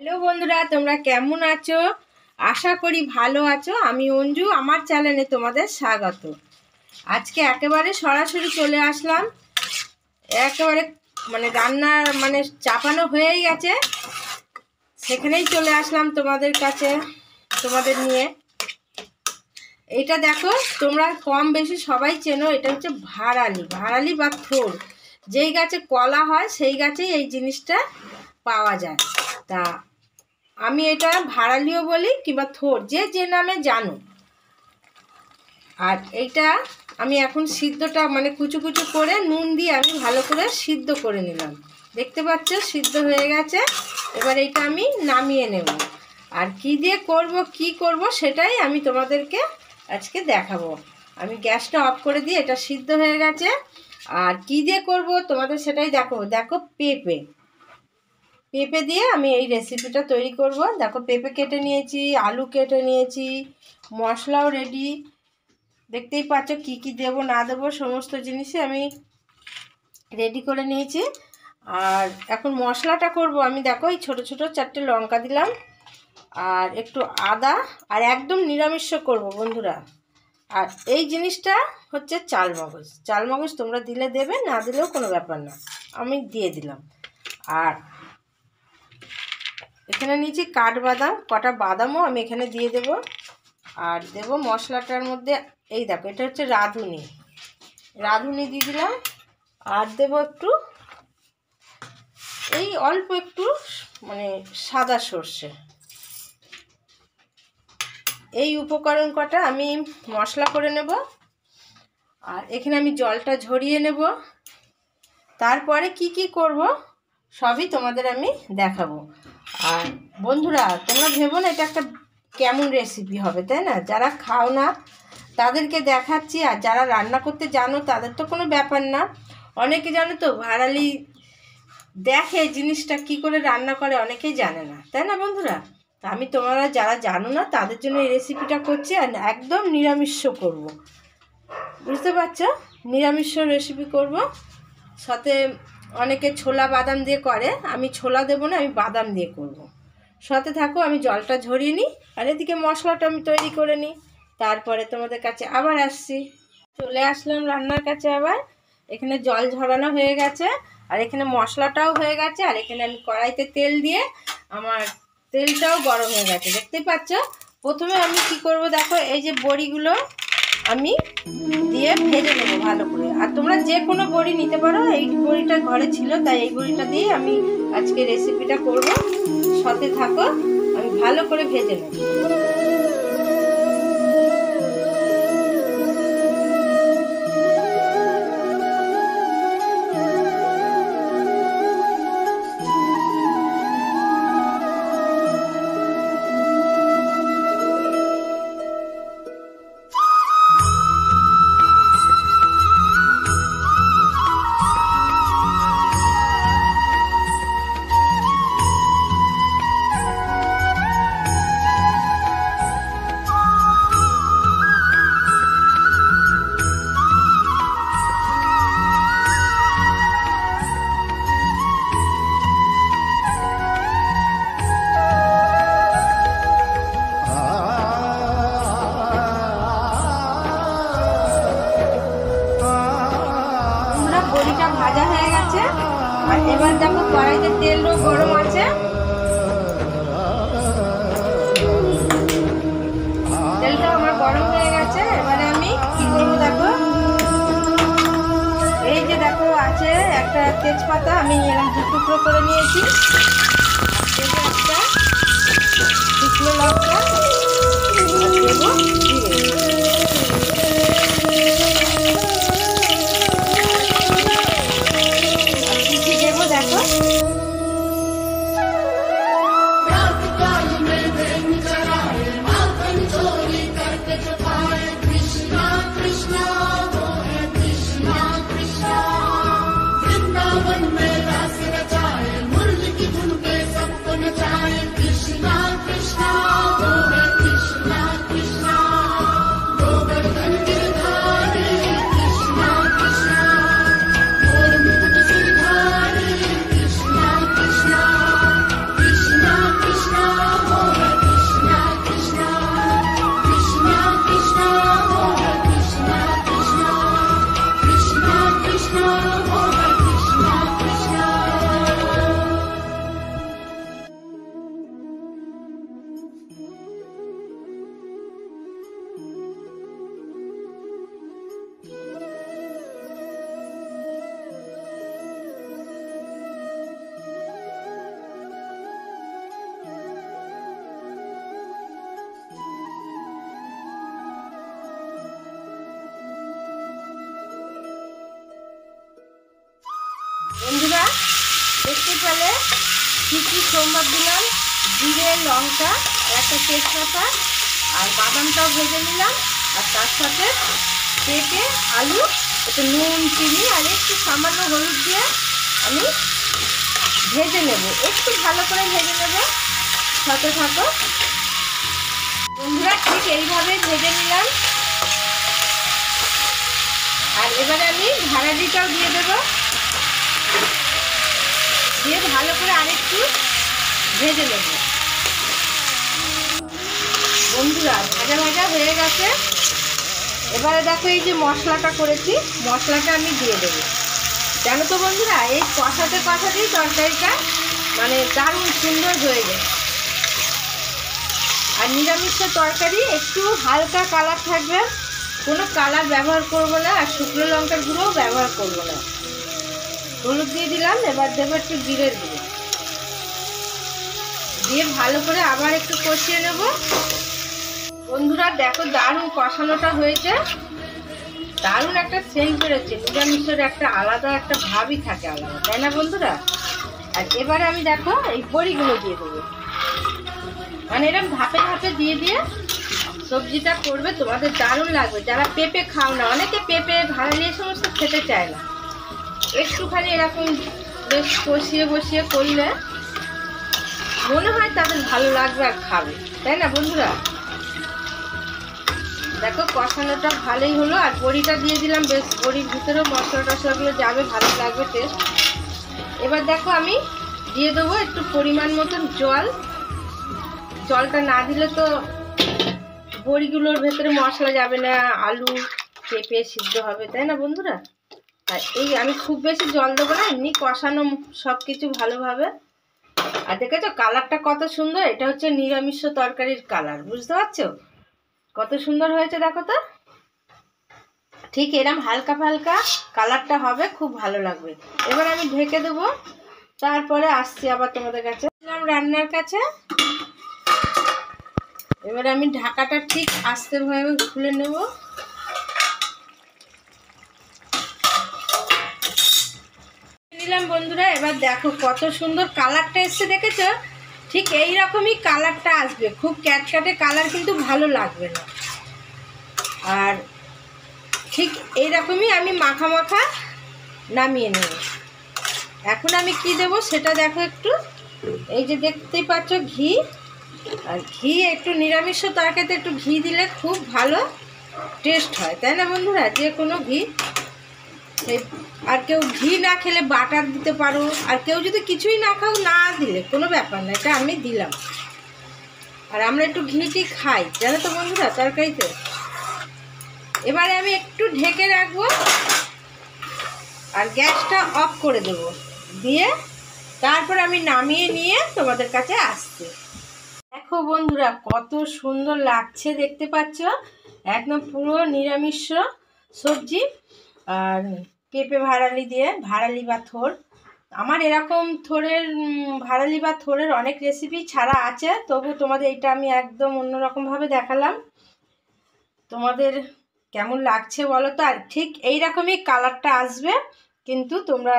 Hello বন্ধুরা, তোমরা কেমন আছো? আশা করি ভালো আছো। আমি অঞ্জু, আমার চ্যানেলে তোমাদের স্বাগত। আজকে একেবারে সরাসরি চলে আসলাম, একেবারে রান্নার চাপানো হয়েই গেছে, সেখানেই চলে আসলাম তোমাদের কাছে, তোমাদের নিয়ে। এটা দেখো, তোমরা কম বেশি সবাই চেনো, এটা হচ্ছে ভাড়ালি বা থোড়। যেই গাছে কলা হয় সেই গাছেই এই জিনিসটা পাওয়া যায়। তা আমি এটা ভাড়ালিও বলি কিংবা থোড়, যে নামে জানো। আর এইটা আমি এখন সিদ্ধটা কুচু কুচু করে নুন দিয়ে আমি ভালো করে সিদ্ধ করে নিলাম। দেখতে পাচ্ছ সিদ্ধ হয়ে গেছে। এবার এইটা আমি নামিয়ে নেব। আর কি দিয়ে কি করব সেটাই আমি তোমাদেরকে আজকে দেখাবো। আমি গ্যাসটা অফ করে দিয়ে, এটা সিদ্ধ হয়ে গেছে। আর কি দিয়ে করব তোমাদের সেটাই দেখো পেঁপে দিয়ে আমি এই রেসিপিটা তৈরি করব। দেখো, পেঁপে কেটে নিয়েছি, আলু কেটে নিয়েছি, মশলাও রেডি। দেখতেই পাচ্ছ কি কি দেব না দেবো সমস্ত জিনিসই আমি রেডি করে নিয়েছি। আর এখন মশলাটা করব আমি। দেখো, এই ছোটো ছোটো 4টে লঙ্কা দিলাম, আর একটু আদা, আর একদম নিরামিষ করব বন্ধুরা। আর এই জিনিসটা হচ্ছে চালমগজ তোমরা দিলে দেবে, না দিলেও কোনো ব্যাপার না, আমি দিয়ে দিলাম। আর এখানে নিয়েছি কাঠবাদাম, কটা বাদামও আমি এখানে দিয়ে দেব। আর দেব মশলাটার মধ্যে, এই দেখো এটা হচ্ছে রাঁধুনি দিয়ে দিলাম। আর দেব একটু, এই অল্প একটু সাদা সর্ষে। এই উপকরণ কটা আমি মশলা করে নেব। আর এখানে আমি জলটা ঝরিয়ে নেব। তারপরে কি করব সবই তোমাদের আমি দেখাবো। আর বন্ধুরা, তোমরা ভেবো না এটা একটা কেমন রেসিপি হবে, তাই না? যারা খাও না তাদেরকে দেখাচ্ছি, আর যারা রান্না করতে জানো তাদের তো কোনো ব্যাপার না। অনেকে জানো তো, ভাড়ালি দেখে জিনিসটা কি করে রান্না করে, অনেকেই জানে না, তাই না বন্ধুরা? তা আমি তোমরা যারা জানো না তাদের জন্য এই রেসিপিটা করছি। আর একদম নিরামিষ করব, বুঝতে পারছো? নিরামিষ রেসিপি করব। সাথে অনেকে ছোলা বাদাম দিয়ে করে, আমি ছোলা দেবো না, আমি বাদাম দিয়ে করব। সাথে থাকো, আমি জলটা ঝরিয়ে নিই, আর এদিকে মশলাটা আমি তৈরি করে নিই। তারপরে তোমাদের কাছে আবার আসছি। চলে আসলাম রান্নার কাছে আবার। এখানে জল ঝরানো হয়ে গেছে, আর এখানে মশলাটাও হয়ে গেছে। আর এখানে আমি কড়াইতে তেল দিয়ে, আমার তেলটাও গরম হয়ে গেছে, দেখতেই পাচ্ছ। প্রথমে আমি কি করব দেখো, এই যে বড়িগুলো আমি দিয়ে ভেজে নেবো ভালো করে। আর তোমরা যে কোনো বড়ি নিতে পারো, এই বড়িটা ঘরে ছিল তাই এই বড়িটা দিয়ে আমি আজকে রেসিপিটা করব। সাথে থাকো, আমি ভালো করে ভেজে নেব। বড়িটা ভাজা হয়ে গেছে। আর এবার দেখো, কড়াইতে তেলও গরম আছে, তেলটা আমার গরম হয়ে গেছে। এবারে আমি কি করবো দেখো, এই যে দেখো আছে একটা তেজপাতা, আমি এরকম 2 টুকরো করে নিয়েছি। একটা শুকনো লঙ্কা দেবো, দেখো প্রিন্সিপালে কী সোমবার দিলাম, জিরে, লঙ্কা, একটা তেজপাতা আর বাদামটাও ভেজে নিলাম। আর তার সাথে পেঁপে, আলু, একটু নুন, চিনি আর একটু সামান্য হলুদ দিয়ে আমি ভেজে নেব, একটু ভালো করে ভেজে নেব। সাথে থাকো বন্ধুরা, ঠিক এইভাবে ভেজে নিলাম। আর এবারে আমি ভাড়ালিটাও দিয়ে দেবো, দিয়ে ভালো করে আরেকটু ভেজে নেব। বন্ধুরা ভাজা ভাজা হয়ে গেছে। এবারে দেখো এই যে মশলাটা করেছি, মশলাটা আমি দিয়ে দেবো। জানো তো বন্ধুরা, এই কষাতেই তরকারিটা মানে দারুণ সুন্দর হয়ে যায়। আর নিরামিষের তরকারি একটু হালকা কালার থাকবে, কোনো কালার ব্যবহার করব না, আর শুকনো লঙ্কার গুঁড়োও ব্যবহার করব না। হলুদ দিয়ে দিলাম, এবার দেবো একটু জিরের গুঁড়ো দিয়ে ভালো করে আবার একটু কষিয়ে নেব। বন্ধুরা দেখো দারুণ কষানোটা হয়েছে, দারুণ একটা সেন্ট বেরোচ্ছে। নিরামিষের একটা আলাদা একটা ভাবই থাকে আলাদা, তাই না বন্ধুরা? আর এবারে আমি দেখো এই বড়িগুলো দিয়ে দেবো, মানে এরকম ধাপে ধাপে দিয়ে দিয়ে সবজিটা করবে, তোমাদের দারুণ লাগবে। যারা পেঁপে খাও না, অনেকে পেঁপে ভাড়ালি সমস্ত খেতে চায় না, একটুখানি এরকম বেশ কষিয়ে করলে মনে হয় তাদের ভালো লাগবে আর খাবে, তাই না বন্ধুরা? দেখো কষানোটা ভালোই হলো। আর বড়িটা দিয়ে দিলাম, বেশ বড়ির ভিতরেও মশলা টশলাগুলো যাবে, ভালো লাগবে টেস্ট। এবার দেখো আমি দিয়ে দেবো একটু পরিমাণ মতন জল। জলটা না দিলে তো বড়িগুলোর ভেতরে মশলা যাবে না, আলু পেঁপে সিদ্ধ হবে, তাই না বন্ধুরা? আর এই আমি খুব বেশি জল দেবো না, এমনি কষানো সব কিছু ভালোভাবে। আর দেখেছো কালারটা কত সুন্দর, এটা হচ্ছে নিরামিষ তরকারির কালার, বুঝতে পারছো কত সুন্দর হয়েছে? দেখো তো, ঠিক এরকম হালকা হালকা কালারটা হবে, খুব ভালো লাগবে। এবার আমি ঢেকে দেবো, তারপরে আসছি আবার তোমাদের কাছে রান্নার কাছে। এবার আমি ঢাকাটা ঠিক আস্তে ভাবে খুলে নেব। নিলাম বন্ধুরা, এবার দেখো কত সুন্দর কালারটা এসছে, দেখেছো? ঠিক এই রকমই কালারটা আসবে, খুব ক্যাটক্যাটে কালার কিন্তু ভালো লাগবে না। আর ঠিক এইরকমই আমি মাখা মাখা নামিয়ে নেব। এখন আমি কি দেব সেটা দেখো একটু, এই যে দেখতেই পাচ্ছ ঘি। আর ঘি একটু নিরামিষ তরকারিতে একটু ঘি দিলে খুব ভালো টেস্ট হয়, তাই না বন্ধুরা? যে কোনো ঘি, আর কেউ ঘি না খেলে বাটার দিতে পারো, আর কেউ যদি কিছুই না খাও না দিলে কোনো ব্যাপার না, এটা আমি দিলাম। আর আমরা একটু ঘিটি খাই, জানো তো বন্ধুরা, তরকারিতে। এবারে আমি একটু ঢেকে রাখবো আর গ্যাসটা অফ করে দেব, দিয়ে তারপর আমি নামিয়ে নিয়ে তোমাদের কাছে আসছি। দেখো বন্ধুরা কত সুন্দর লাগছে, দেখতে পাচ্ছ? একদম পুরো নিরামিষ সবজি। আর পেঁপে ভাড়ালি দিয়ে, ভাড়ালি বা থোড়, আমার এরকম থোড়ের ভাড়ালি বা থোড়ের অনেক রেসিপি ছাড়া আছে, তবু তোমাদের এটা আমি একদম অন্যরকমভাবে দেখালাম। তোমাদের কেমন লাগছে বলো তো? আর ঠিক এইরকমই কালারটা আসবে, কিন্তু তোমরা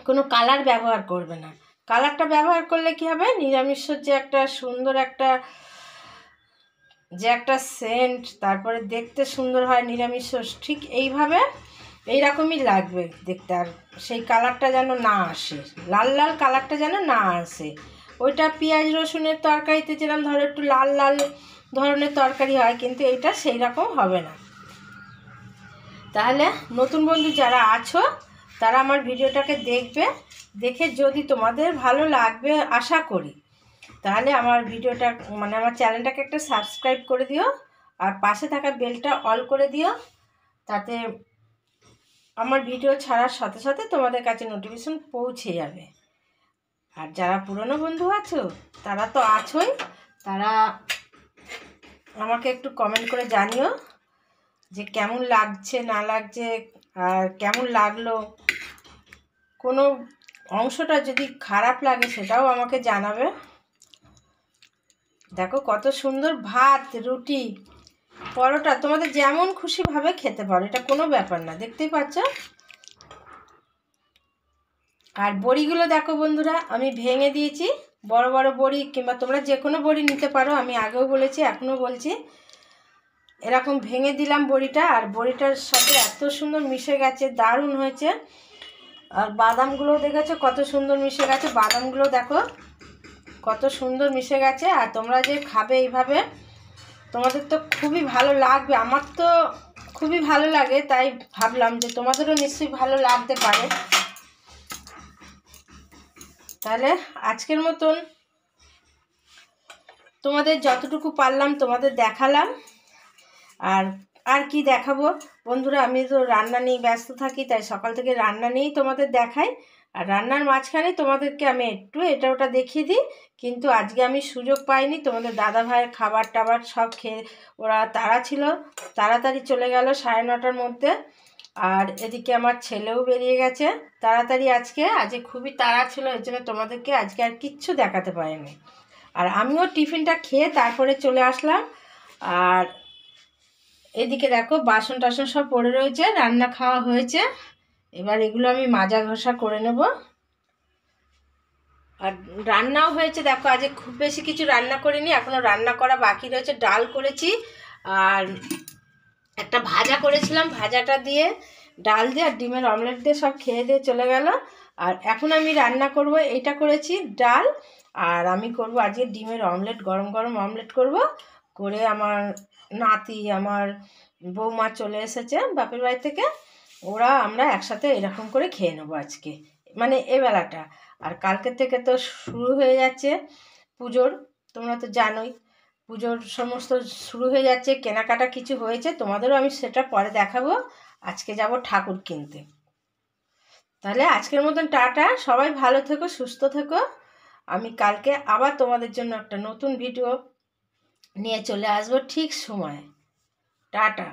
কোনো কালার ব্যবহার করবে না। কালারটা ব্যবহার করলে কি হবে, নিরামিষের যে একটা সুন্দর একটা সেন্ট, তারপরে দেখতে সুন্দর হয় নিরামিষ, ঠিক এইভাবে এইরকমই লাগবে দেখতে। আর সেই কালারটা যেন না আসে, লাল লাল কালারটা যেন না আসে। ওইটা পেঁয়াজ রসুনের তরকারিতে যেরকম ধরো একটু লাল লাল ধরনের তরকারি হয়, কিন্তু এইটা সেই রকম হবে না। তাহলে নতুন বন্ধু যারা আছো তারা আমার ভিডিওটাকে দেখবে, দেখে যদি তোমাদের ভালো লাগবে আশা করি, তাহলে আমার ভিডিওটা মানে আমার চ্যানেলটাকে একটা সাবস্ক্রাইব করে দিও, আর পাশে থাকা বেলটা অল করে দিও, তাতে আমার ভিডিও ছাড়ার সাথে সাথে তোমাদের কাছে নোটিফিকেশন পৌঁছে যাবে। আর যারা পুরনো বন্ধু আছো তারা তো আছোই, তারা আমাকে একটু কমেন্ট করে জানিও যে কেমন লাগছে না লাগছে, আর কেমন লাগলো। কোনো অংশটা যদি খারাপ লাগে সেটাও আমাকে জানাবে। দেখো কত সুন্দর ভাত, রুটি, পরোটা তোমাদের যেমন খুশিভাবে খেতে পারো, এটা কোনো ব্যাপার না, দেখতেই পাচ্ছ। আর বড়িগুলো দেখো বন্ধুরা, আমি ভেঙে দিয়েছি। বড় বড় বড়ি কিংবা তোমরা যে কোনো বড়ি নিতে পারো, আমি আগেও বলেছি এখনও বলছি। এরকম ভেঙে দিলাম বড়িটা, আর বড়িটার সাথে এত সুন্দর মিশে গেছে, দারুণ হয়েছে। আর বাদামগুলো দেখেছো কত সুন্দর মিশে গেছে, বাদামগুলো দেখো কত সুন্দর মিশে গেছে। আর তোমরা যে খাবে এইভাবে, তোমাদের তো খুবই ভালো লাগবে। আমার তো খুবই ভালো লাগে, তাই ভাবলাম যে তোমাদেরও নিশ্চয়ই ভালো লাগতে পারে। তাহলে আজকের মতন তোমাদের যতটুকু পারলাম তোমাদের দেখালাম। আর আর কি দেখাবো বন্ধুরা, আমি তো রান্না নিয়ে ব্যস্ত থাকি, তাই সকাল থেকে রান্না নিয়েই তোমাদের দেখাই। আর রান্নার মাঝখানে তোমাদেরকে আমি একটু এটা ওটা দেখিয়ে দিই। কিন্তু আজকে আমি সুযোগ পাইনি, তোমাদের দাদা ভাইয়ের খাবার টাবার সব খেয়ে ওরা তাড়া ছিল, তাড়াতাড়ি চলে গেল 9:30টার মধ্যে। আর এদিকে আমার ছেলেও বেরিয়ে গেছে তাড়াতাড়ি। আজকে খুবই তাড়া ছিল, এর জন্য তোমাদেরকে আজকে আর কিচ্ছু দেখাতে পারিনি। আর আমিও টিফিনটা খেয়ে তারপরে চলে আসলাম। আর এদিকে দেখো বাসন টাসন সব পড়ে রয়েছে, রান্না খাওয়া হয়েছে। এবার এগুলো আমি মাজা ঘষা করে নেব। আর রান্নাও হয়েছে দেখো, আজকে খুব বেশি কিছু রান্না করিনি, এখনও রান্না করা বাকি রয়েছে। ডাল করেছি আর একটা ভাজা করেছিলাম, ভাজাটা দিয়ে ডাল দিয়ে আর ডিমের অমলেট দিয়ে সব খেয়ে দিয়ে চলে গেল। আর এখন আমি রান্না করব, এইটা করেছি ডাল, আর আমি করব আজকে ডিমের অমলেট, গরম গরম অমলেট করব। করে আমার নাতি, আমার বৌমা চলে এসেছে বাপের বাড়ি থেকে, আমরা একসাথে এরকম করে খেয়ে নেবো আজকে, মানে এবেলাটা। আর কালকের থেকে তো শুরু হয়ে যাচ্ছে পুজোর, তোমরা তো জানোই পুজোর সমস্ত শুরু হয়ে যাচ্ছে, কেনাকাটা কিছু হয়েছে, তোমাদেরও আমি সেটা পরে দেখাবো। আজকে যাব ঠাকুর কিনতে। তাহলে আজকের মতন টাটা, সবাই ভালো থেকো, সুস্থ থেকো। আমি কালকে আবার তোমাদের জন্য একটা নতুন ভিডিও নিয়ে চলে আসবো ঠিক সময়। টাটা।